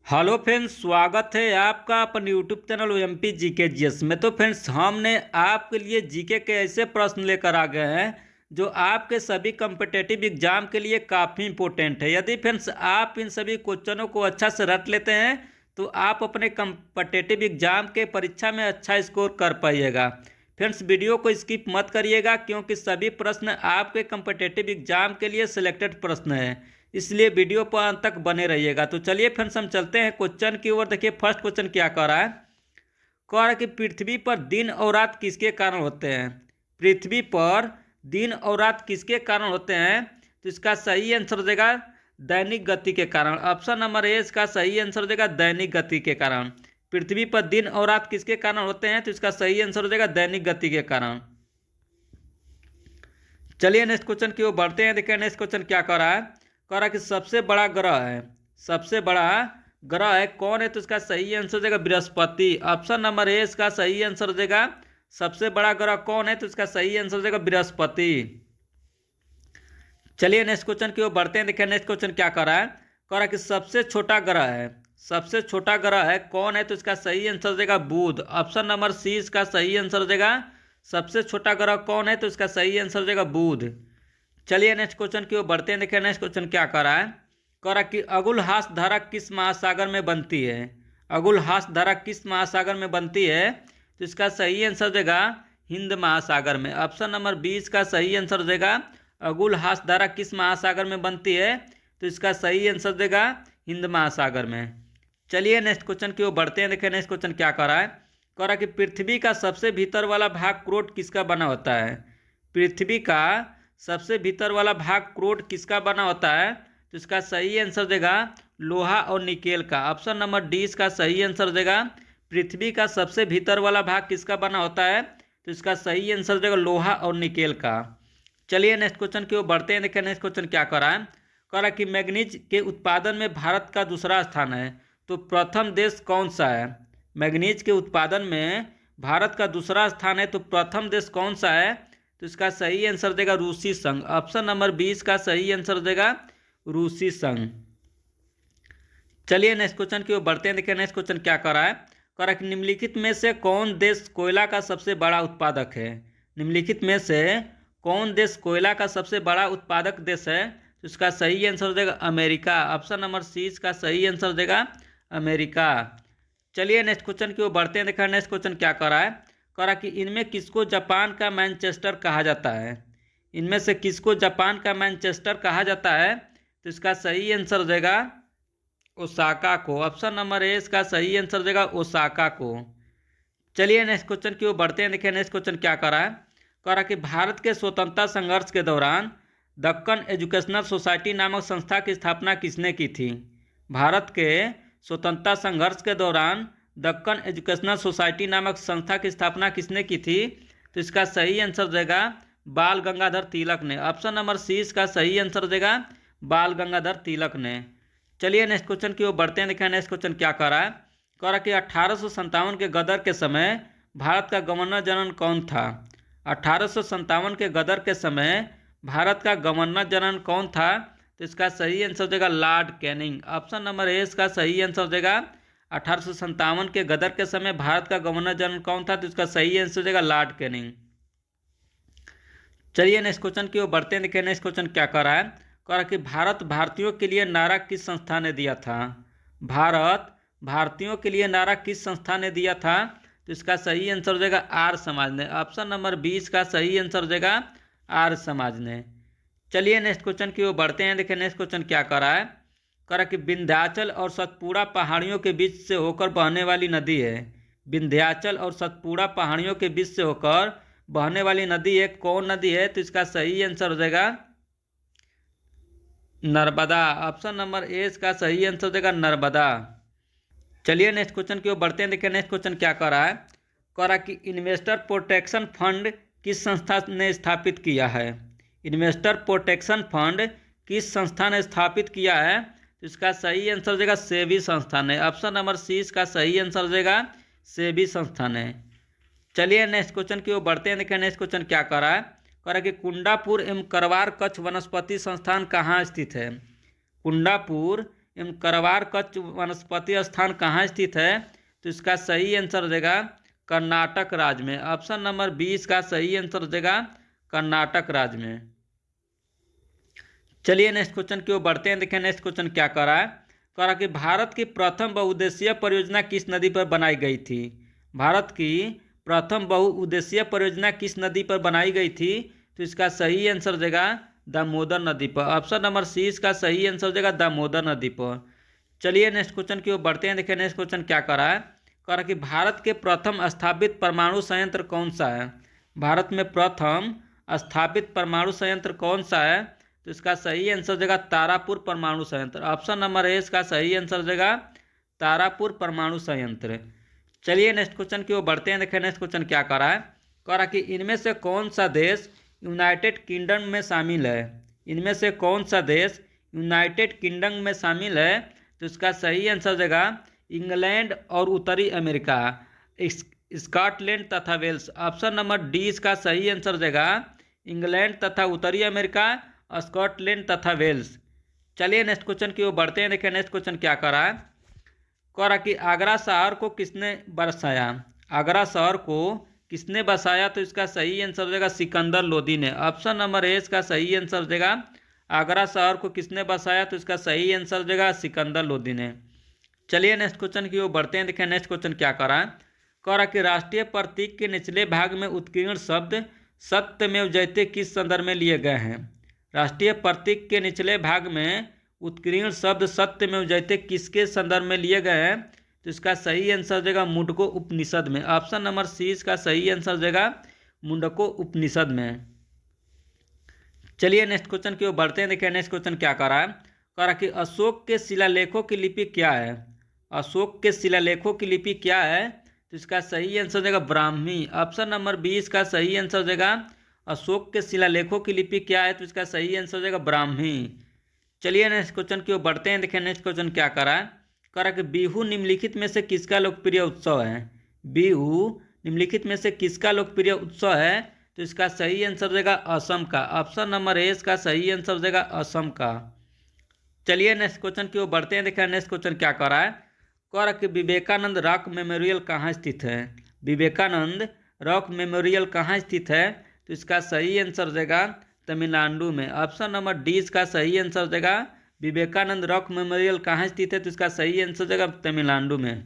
Hello friends, स्वागत है आपका अपन YouTube channel MP GK GS में। तो फ्रेंड्स, हमने आपके लिए जीके के ऐसे प्रश्न लेकर आ गए हैं जो आपके सभी कम्पिटेटिव एग्जाम के लिए काफ़ी इंपॉर्टेंट है। यदि फ्रेंड्स आप इन सभी क्वेश्चनों को अच्छा से रट लेते हैं तो आप अपने कम्पिटेटिव एग्जाम के परीक्षा में अच्छा स्कोर कर पाइएगा। फ्रेंड्स, वीडियो को स्किप मत करिएगा क्योंकि सभी प्रश्न आपके कम्पिटेटिव एग्जाम के लिए सिलेक्टेड प्रश्न हैं, इसलिए वीडियो पर अंत तक बने रहिएगा। तो चलिए फ्रेंड्स, हम चलते हैं क्वेश्चन की ओर। देखिए, फर्स्ट क्वेश्चन क्या कह रहा है। कह रहा है कि पृथ्वी पर दिन और रात किसके कारण होते हैं। पृथ्वी पर दिन और रात किसके कारण होते हैं, तो इसका सही आंसर देगा दैनिक गति के कारण। ऑप्शन नंबर ए इसका सही आंसर देगा दैनिक गति के कारण। पृथ्वी पर दिन और रात किसके कारण होते हैं, तो इसका सही आंसर देगा दैनिक गति के कारण। चलिए नेक्स्ट क्वेश्चन की ओर बढ़ते हैं। देखिए नेक्स्ट क्वेश्चन क्या कह रहा है। कह रहा है कि सबसे बड़ा ग्रह है, सबसे बड़ा ग्रह है कौन है, तो इसका सही आंसर देगा बृहस्पति। ऑप्शन नंबर ए इसका सही आंसर देगा सबसे बड़ा ग्रह कौन है, तो इसका सही आंसर देगा बृहस्पति। चलिए नेक्स्ट क्वेश्चन की ओर बढ़ते हैं। देखिए नेक्स्ट क्वेश्चन क्या कर रहा है। कह रहा है कि सबसे छोटा ग्रह है, सबसे छोटा ग्रह है कौन है, तो इसका सही आंसर देगा बुध। ऑप्शन नंबर सी इसका सही आंसर देगा सबसे छोटा ग्रह कौन है, तो इसका सही आंसर देगा बुध। चलिए नेक्स्ट क्वेश्चन की ओर बढ़ते हैं। देखिए नेक्स्ट क्वेश्चन क्या कर रहा है। कह रहा है कि अगुलहास धारा किस महासागर में बनती है। अगुलहास धारा किस महासागर में बनती है, तो इसका सही आंसर देगा हिंद महासागर में। ऑप्शन नंबर 20 का सही आंसर देगा अगुलहास धारा किस महासागर में बनती है, तो इसका सही आंसर देगा हिंद महासागर में। चलिए नेक्स्ट क्वेश्चन की ओर बढ़ते हैं। देखिए नेक्स्ट क्वेश्चन क्या कर रहा है। कह रहा है कि पृथ्वी का सबसे भीतर वाला भाग क्रोट किसका बना होता है। पृथ्वी का सबसे भीतर वाला भाग क्रोट किसका बना होता है, तो इसका सही आंसर देगा लोहा और निकेल का। ऑप्शन नंबर डी इसका सही आंसर देगा पृथ्वी का सबसे भीतर वाला भाग किसका बना होता है, तो इसका सही आंसर देगा लोहा और निकेल का। चलिए नेक्स्ट क्वेश्चन की ओर बढ़ते हैं। देखिए नेक्स्ट क्वेश्चन क्या कर रहा है। कह रहा है कि मैग्नीज के उत्पादन में भारत का दूसरा स्थान है, तो प्रथम देश कौन सा है। मैग्नीज के उत्पादन में भारत का दूसरा स्थान है, तो प्रथम देश कौन सा है, तो इसका सही आंसर देगा रूसी संघ। ऑप्शन नंबर 20 का सही आंसर देगा रूसी संघ। चलिए नेक्स्ट क्वेश्चन की ओर बढ़ते हैं। देखिए नेक्स्ट क्वेश्चन क्या कर रहा है। कह रहा है कि निम्नलिखित में से कौन देश कोयला का सबसे बड़ा उत्पादक है। निम्नलिखित में से कौन देश कोयला का सबसे बड़ा उत्पादक देश है, तो इसका सही आंसर देगा अमेरिका। ऑप्शन नंबर सी इसका सही आंसर देगा अमेरिका। चलिए नेक्स्ट क्वेश्चन की ओर बढ़ते हैं। देखा नेक्स्ट क्वेश्चन क्या कर रहा है। कह रहा कि इनमें किसको जापान का मैनचेस्टर कहा जाता है। इनमें से किसको जापान का मैनचेस्टर कहा जाता है, तो इसका सही आंसर देगा ओसाका को। ऑप्शन नंबर ए इसका सही आंसर देगा ओसाका को। चलिए नेक्स्ट क्वेश्चन की ओर बढ़ते हैं। देखिए नेक्स्ट क्वेश्चन क्या कर रहा है। कह रहा कि भारत के स्वतंत्रता संघर्ष के दौरान दक्कन एजुकेशनल सोसाइटी नामक संस्था की स्थापना किसने की थी। भारत के स्वतंत्रता संघर्ष के दौरान दक्कन एजुकेशनल सोसाइटी नामक संस्था की स्थापना किसने की थी, तो इसका सही आंसर देगा बाल गंगाधर तिलक ने। ऑप्शन नंबर सी इसका सही आंसर देगा बाल गंगाधर तिलक ने। चलिए नेक्स्ट क्वेश्चन की ओर बढ़ते हैं। देखिए नेक्स्ट क्वेश्चन क्या कर रहा है। कह रहा कि 1857 के गदर के समय भारत का गवर्नर जनरल कौन था। 1857 के गदर के समय भारत का गवर्नर जनरल कौन था, तो इसका सही आंसर देगा Lord Canning. Option number A इसका सही आंसर देगा 1857 के गदर के समय भारत का गवर्नर जनरल कौन था, तो इसका सही आंसर देगा लॉर्ड कैनिंग। चलिए नेक्स्ट क्वेश्चन की ओर बढ़ते हैं। देखिए नेक्स्ट क्वेश्चन क्या कर रहा है। कह रहा कि भारत भारतीयों के लिए नारा किस संस्था ने दिया था। भारत भारतीयों के लिए नारा किस संस्था ने दिया था, तो इसका सही आंसर देगा आर्य समाज ने। ऑप्शन नंबर 20 का सही आंसर देगा आर्य समाज ने। चलिए नेक्स्ट क्वेश्चन की ओर बढ़ते हैं। देखिए नेक्स्ट क्वेश्चन क्या कर रहा है। कह रहा कि विंध्याचल और सतपुड़ा पहाड़ियों के बीच से होकर बहने वाली नदी है। विंध्याचल और सतपुड़ा पहाड़ियों के बीच से होकर बहने वाली नदी है कौन नदी है, तो इसका सही आंसर देगा नर्मदा। ऑप्शन नंबर ए इसका सही आंसर देगा नर्मदा। चलिए नेक्स्ट क्वेश्चन की ओर बढ़ते हैं। देखिए नेक्स्ट क्वेश्चन क्या कर रहा है। कह रहा कि इन्वेस्टर प्रोटेक्शन फंड किस संस्था ने स्थापित किया है। इन्वेस्टर प्रोटेक्शन फंड किस संस्था ने स्थापित किया है, तो इसका सही आंसर देगा सेबी संस्था ने। ऑप्शन नंबर सी इसका सही आंसर देगा सेबी संस्था ने। चलिए नेक्स्ट क्वेश्चन की ओर बढ़ते हैं। देखिए नेक्स्ट क्वेश्चन क्या कर रहा है। कह रहा कि कुंडापुर एवं करवार कच्छ वनस्पति संस्थान कहाँ स्थित है। कुंडापुर एवं करवार कच्छ वनस्पति स्थान कहाँ स्थित है? तो इसका सही आंसर हो जाएगा कर्नाटक राज्य में। ऑप्शन नंबर 20 का सही आंसर हो जाएगा कर्नाटक राज्य में। चलिए नेक्स्ट क्वेश्चन की ओर बढ़ते हैं। देखिए नेक्स्ट क्वेश्चन क्या कर रहा है। कह रहा कि भारत की प्रथम बहुउद्देशीय परियोजना किस नदी पर बनाई गई थी? भारत की प्रथम बहुउद्देशीय परियोजना किस नदी पर बनाई गई थी? तो इसका सही आंसर हो जाएगा दामोदर नदी पर। ऑप्शन नंबर सी इसका सही आंसर हो जाएगा दामोदर नदी पर। चलिए नेक्स्ट क्वेश्चन की ओर बढ़ते हैं। देखिए नेक्स्ट क्वेश्चन क्या कर रहा है। कह रहा कि भारत के प्रथम स्थापित परमाणु संयंत्र कौन सा है? भारत में प्रथम स्थापित परमाणु संयंत्र कौन सा है? तो इसका सही आंसर हो जाएगा तारापुर परमाणु संयंत्र। ऑप्शन नंबर ए इसका सही आंसर हो जाएगा तारापुर परमाणु संयंत्र। चलिए नेक्स्ट क्वेश्चन की ओर बढ़ते हैं। देखिए नेक्स्ट क्वेश्चन क्या कर रहा है। कह रहा कि इनमें से कौन सा देश यूनाइटेड किंगडम में शामिल है? इनमें से कौन सा देश यूनाइटेड किंगडम में शामिल है? तो इसका सही आंसर हो जाएगा इंग्लैंड और उत्तरी अमेरिका, स्कॉटलैंड तथा वेल्स। ऑप्शन नंबर डी इसका सही आंसर हो जाएगा इंग्लैंड तथा उत्तरी अमेरिका, स्कॉटलैंड तथा वेल्स। चलिए नेक्स्ट क्वेश्चन की ओर बढ़ते हैं। देखिए नेक्स्ट क्वेश्चन क्या कर रहा है। कह रहा कि आगरा शहर को किसने बसाया? आगरा शहर को किसने बसाया? तो इसका सही आंसर हो जाएगा सिकंदर लोदी ने। ऑप्शन नंबर ए इसका सही आंसर हो जाएगा आगरा शहर को किसने बसाया? तो इसका सही आंसर हो जाएगा सिकंदर लोदी ने। चलिए नेक्स्ट क्वेश्चन की ओर बढ़ते हैं। देखिए नेक्स्ट क्वेश्चन क्या कर रहा है। कह रहा कि राष्ट्रीय प्रतीक के निचले भाग में उत्कीर्ण शब्द सत्यमेव जयते किस संदर्भ में लिए गए हैं? राष्ट्रीय प्रतीक के निचले भाग में उत्कीर्ण शब्द सत्यमेव जयते किसके संदर्भ में लिए गए हैं? तो इसका सही आंसर हो जाएगा मुंडको उपनिषद में। ऑप्शन नंबर सी इसका सही आंसर हो जाएगा मुंडको उपनिषद में। चलिए नेक्स्ट क्वेश्चन की ओर बढ़ते हैं। देखिए नेक्स्ट क्वेश्चन क्या कर रहा है। कह रहा कि अशोक के शिलालेखों की लिपि क्या है? अशोक के शिलालेखों की लिपि क्या है? तो इसका सही आंसर हो जाएगा ब्राह्मी। ऑप्शन नंबर 20 का सही आंसर हो जाएगा अशोक के शिलालेखों की लिपि क्या है? तो इसका सही आंसर हो जाएगा ब्राह्मी। चलिए नेक्स्ट क्वेश्चन की ओर बढ़ते हैं। देखिए नेक्स्ट क्वेश्चन क्या कर रहा है। कह रहा कि बिहू निम्नलिखित में से किसका लोकप्रिय उत्सव है? बिहू निम्नलिखित में से किसका लोकप्रिय उत्सव है? तो इसका सही आंसर हो जाएगा असम का। ऑप्शन नंबर ए इसका सही आंसर हो जाएगा असम का। चलिए नेक्स्ट क्वेश्चन की ओर बढ़ते हैं। देखिए नेक्स्ट क्वेश्चन क्या कर रहा है। कह रहा कि विवेकानंद रॉक मेमोरियल कहाँ स्थित है? विवेकानंद रॉक मेमोरियल कहाँ स्थित है? तो इसका सही आंसर हो जाएगा तमिलनाडु में। ऑप्शन नंबर डी इसका सही आंसर हो जाएगा विवेकानंद रॉक मेमोरियल कहाँ स्थित है? तो इसका सही आंसर हो जाएगा तमिलनाडु में।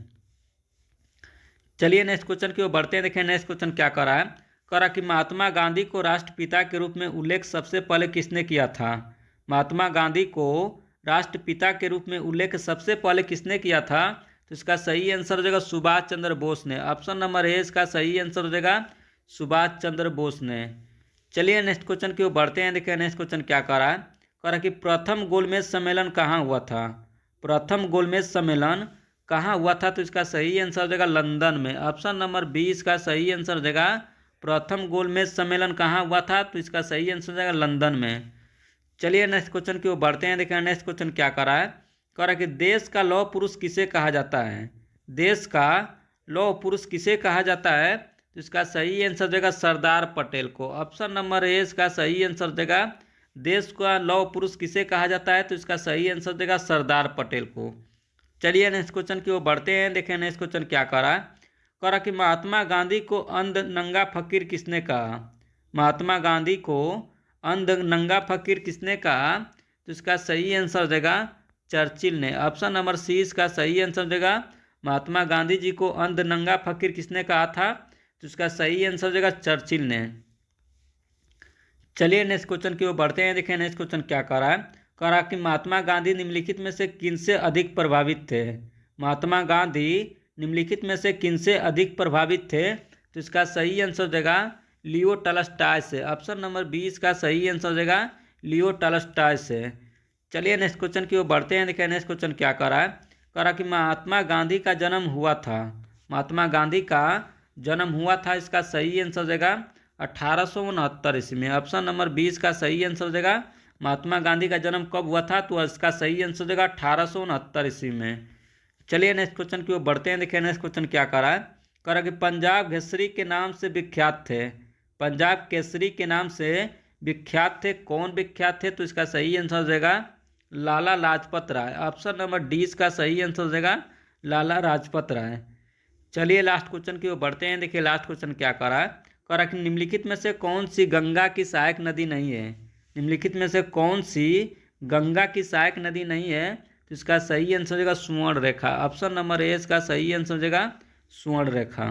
चलिए नेक्स्ट क्वेश्चन की ओर बढ़ते हैं। देखें नेक्स्ट क्वेश्चन क्या कर रहा है। कह रहा कि महात्मा गांधी को राष्ट्रपिता के रूप में उल्लेख सबसे पहले किसने किया था? महात्मा गांधी को राष्ट्रपिता के रूप में उल्लेख सबसे पहले किसने किया था? तो इसका सही आंसर हो जाएगा सुभाष चंद्र बोस ने। ऑप्शन नंबर ए इसका सही आंसर हो जाएगा सुभाष चंद्र बोस ने। चलिए नेक्स्ट क्वेश्चन की ओर बढ़ते हैं। देखिए नेक्स्ट क्वेश्चन क्या कर रहा है। कह रहा कि प्रथम गोलमेज सम्मेलन कहाँ हुआ था? प्रथम गोलमेज सम्मेलन कहाँ हुआ था? तो इसका सही आंसर हो जाएगा लंदन में। ऑप्शन नंबर 20 का सही आंसर हो जाएगा प्रथम गोलमेज सम्मेलन कहाँ हुआ था? तो इसका सही आंसर हो जाएगा लंदन में। चलिए नेक्स्ट क्वेश्चन की ओर बढ़ते हैं। देखिए नेक्स्ट क्वेश्चन क्या कर रहा है। कह रहा है कि देश का लौह पुरुष किसे कहा जाता है? देश का लौह पुरुष किसे कहा जाता है? तो इसका सही आंसर देगा सरदार पटेल को। ऑप्शन नंबर ए इसका सही आंसर देगा देश का लौह पुरुष किसे कहा जाता है? तो इसका सही आंसर देगा सरदार पटेल को। चलिए नेक्स्ट क्वेश्चन की ओर बढ़ते हैं। देखें नेक्स्ट क्वेश्चन क्या कह रहा है। कह रहा कि महात्मा गांधी को अंध नंगा फकीर किसने कहा? महात्मा गांधी को अंध नंगा फकीर किसने कहा? तो इसका सही आंसर देगा चर्चिल ने। ऑप्शन नंबर सी इसका सही आंसर देगा महात्मा गांधी जी को अंध नंगा फकीर किसने कहा था? तो इसका सही आंसर देगा चर्चिल ने। चलिए नेक्स्ट क्वेश्चन की ओर बढ़ते हैं। देखें नेक्स्ट क्वेश्चन क्या कह रहा है। कह रहा कि महात्मा गांधी निम्नलिखित में से किनसे अधिक प्रभावित थे? महात्मा गांधी निम्नलिखित में से किनसे अधिक प्रभावित थे? तो इसका सही आंसर देगा लियो टॉल्स्टॉय से। ऑप्शन नंबर 20 का सही आंसर देगा लियो टॉल्स्टॉय से। चलिए नेक्स्ट क्वेश्चन की ओर बढ़ते हैं। देखिए नेक्स्ट क्वेश्चन क्या कर रहा है। कह रहा कि महात्मा गांधी का जन्म हुआ था। महात्मा गांधी का जन्म हुआ था, इसका सही आंसर देगा 1869 ईस्वी में। ऑप्शन नंबर 20 का सही आंसर देगा महात्मा गांधी का जन्म कब हुआ था? तो इसका सही आंसर देगा 1869 ईस्वी में। चलिए नेक्स्ट क्वेश्चन की ओर बढ़ते हैं। देखिए नेक्स्ट क्वेश्चन क्या कर रहा है। कह रहा कि पंजाब केसरी के नाम से विख्यात थे। पंजाब केसरी के नाम से विख्यात थे, कौन विख्यात थे? तो इसका सही आंसर देगा Lala Lajpat Rai. Option number D इसका सही आंसर हो जाएगा लाला लाजपत राय। चलिए लास्ट क्वेश्चन की ओर बढ़ते हैं। देखिए लास्ट क्वेश्चन क्या कह रहा है, कह रहा है कि निम्नलिखित में से कौन सी गंगा की सहायक नदी नहीं है। निम्नलिखित में से कौन सी गंगा की सहायक नदी नहीं है, तो इसका सही आंसर हो जाएगा स्वर्ण रेखा। ऑप्शन नंबर ए इसका सही आंसर हो जाएगा स्वर्ण रेखा।